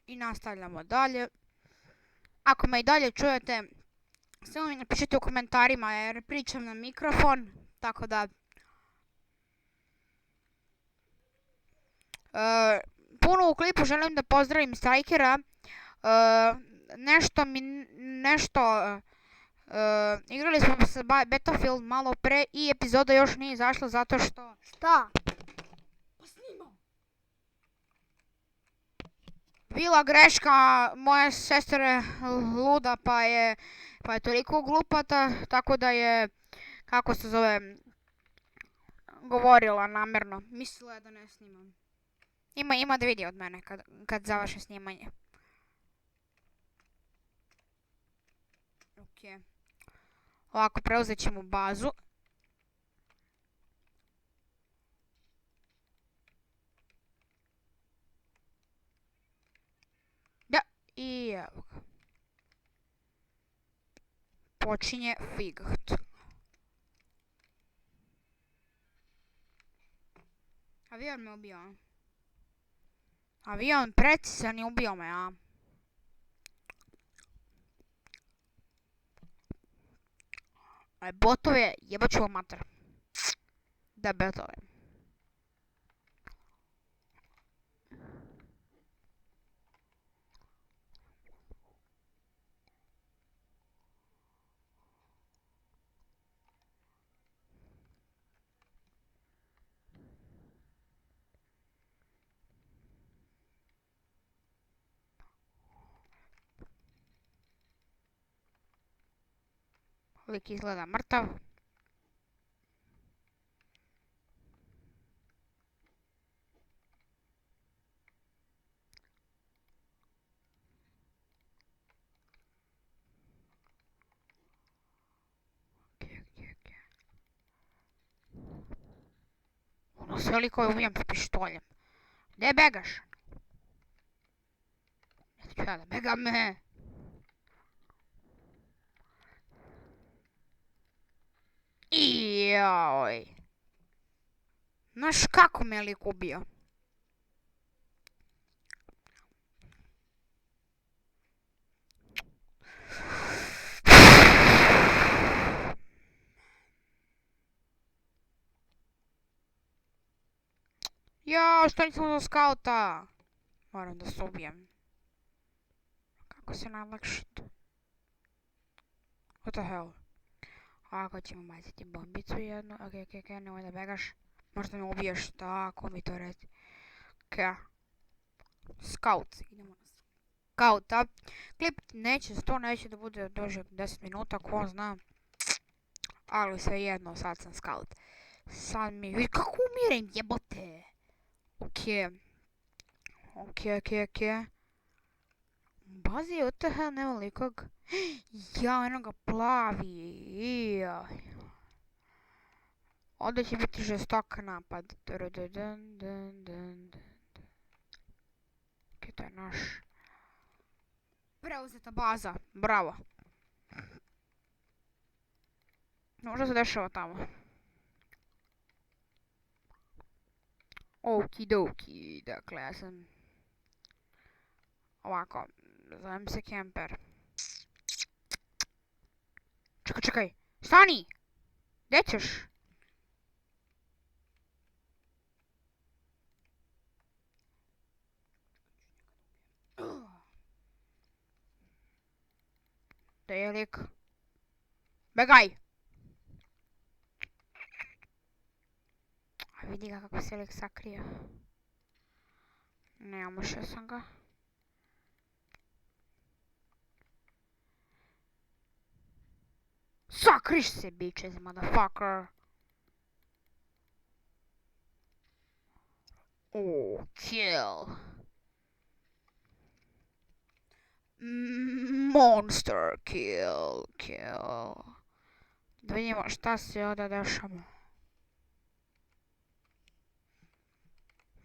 I nastavljamo dalje. Ako me i dalje čujete, samo mi napišite u komentarima jer pričam na mikrofon, tako da... Puno u klipu želim da pozdravim Strikera. Igrali smo se Battlefield malo pre i epizoda još nije izašla zato što... Šta? Pa snimam. Bila greška, moja sestra je luda pa je toliko glupata, tako da je, kako se zove, govorila namjerno. Mislila je da ne snimam. Ima da vidi od mene kad završi snimanje. Ok. Ovako, preuzet ćemo bazu. Da, i evo ga. Počinje Fight. Avion me ubio. Avion precizan i ubio me, a? Aj, botove, jebat ću vam mater. Da, botove. Lik izgleda mrtav. Ono sve liko je ubijem s pištoljem. Gdje begaš? Neću ja da begam me. Ioj. Znaš kako me lik ubio? Jao, što nisam za skauta? Moram da se ubijem. Kako se najlakše to? What the hell? Ovako ćemo baciti bombicu jednu. Ok, nemoj da begaš. Možda me ubiješ, tako mi to reci. Ok. Scout, idemo na scouta. Klip neće da bude duže od 10 minuta, ko zna. Ali svejedno, sad sam scout. Sad mi vidi kako umirem, jebote. Ok. Bazi, what the hell, nema likog. Ja, eno ga plavi. Ovdje će biti žestok napad. Ok, to je naš. Preuzeta baza, bravo. Možda se dešava tamo. Okidoki, dakle ja sam... Ovako, zovem se Kemper. Čekaj, stani! Gdje ćeš? Gdje je lik? Begaj! A vidi ga kako se lik sakrio. Ne, omušao sam ga. Sakriš se, bitches, motherfucker! Oh, kill! Monster kill. Da vidimo šta se ovdje dešava.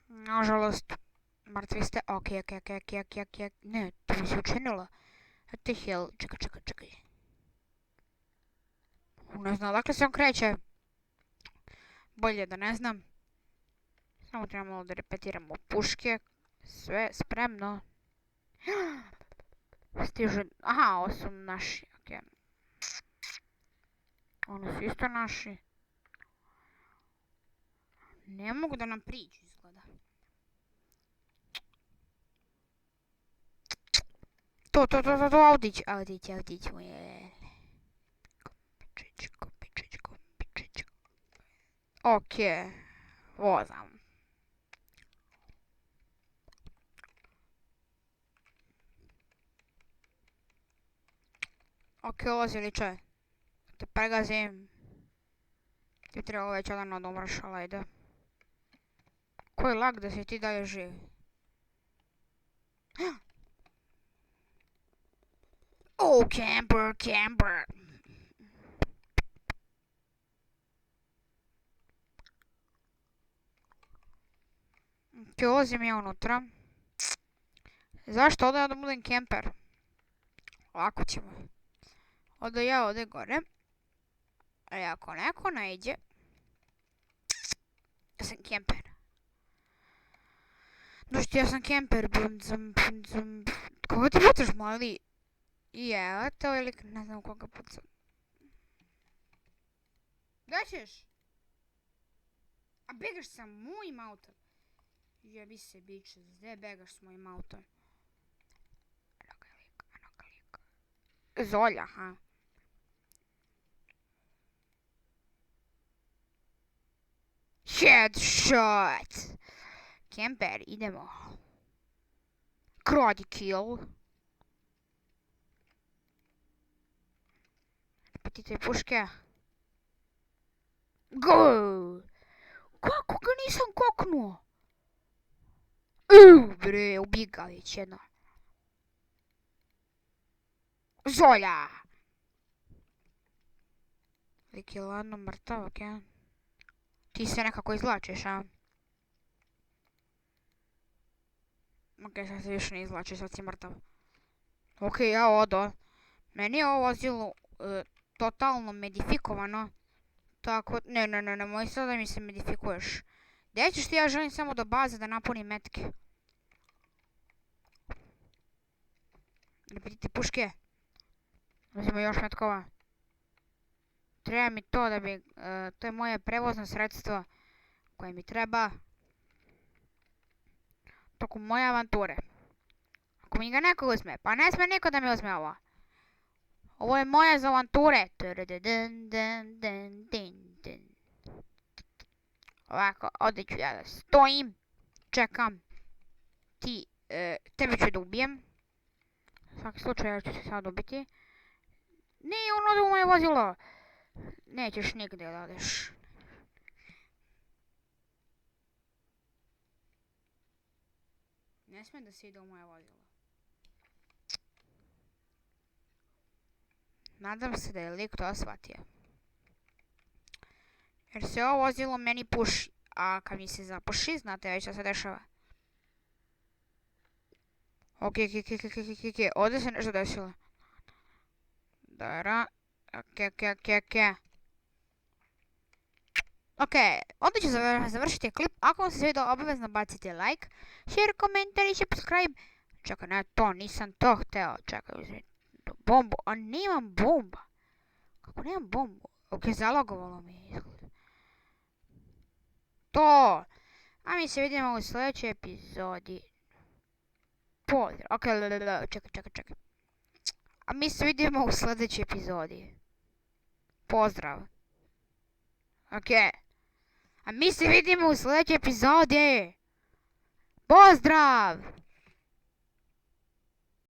Nažalost, mrtvi ste. Ok. Ne, to mi se učinilo. What the hell? Čekaj. Ne znam, dakle se on kreće. Bolje da ne znam. Samo trebamo da repetiramo puške. Sve spremno. Stižu... Aha, ovo su naši, okej. Oni su isto naši. Ne mogu da nam priđu, izgleda. To, audić mu je. Kompičić. Okej, vozam. Okej, vozi liče. Te pregazim. Ti treba već odavno da umreš, ali ajde. Koji lag da si ti dalje živ. Oh, camper. Ti ulazim ja unutra. Zašto ovdje ja da budem camper? Ovako ćemo. Odo ja ovdje gore. A ako neko naiđe, ja sam camper. Došti, ja sam camper. Koga ti pucaš, mali? Evo to ili ne znam koga pucam. Gdje ćeš? A begaš sa mojim autom? Jebi se, biće, gdje begaš s mojim autom? Zolja, ha? Headshot! Camper, idemo. Karate kill. Petite puške. Go! Kako ga nisam koknuo? Bre, ubij ga već jedno. Zolja! Lik je ladno mrtav, okej. Ti se nekako izvlačiš, a? Okej, sad se više ne izvlači, sad si mrtav. Okej, ja odo. Meni je ovo vozilo totalno modifikovano. Tako, ne, moj sad da mi se modifikuješ. Gdje ćeš ti, ja želim samo do baze da napunim metke. Ne pitite puške. Uzimo još metkova. Treba mi to da bi, to je moje prevozno sredstvo koje mi treba tokom moje avanture. Ako mi ga neko uzme, pa ne sme niko da mi uzme ovo. Ovo je moje za avanture. Ovako, ovdje ću ja da stojim. Čekam. Tebe ću da ubijem. U svakom slučaju ja ću se sad ubiti. Nije ono u moje vozilo. Nećeš nigdje da odeš. Ne smije da se ide u moje vozilo. Nadam se da je lik to shvatio. Jer se ovo vozilo meni puši. A kad mi se zapuši, znate već što se dešava. Okej. Ovdje se nešto desilo. Dobro. Okej. Okej, ovdje ću završiti klip. Ako vam se svidio, obavezno bacite like, share, komentar i subscribe. Čekaj, ne, to nisam to hteo. Čekaj, uzmi bombu. A nemam bomba. Kako nemam bombu? Okej, zalogovalo mi je izgled. To. A mi se vidimo u sljedećoj epizodi. Pozdrav. Okej, čekaj. A mi se vidimo u sljedećoj epizodi. Pozdrav. Okej. A mi se vidimo u sljedećoj epizodi. Pozdrav!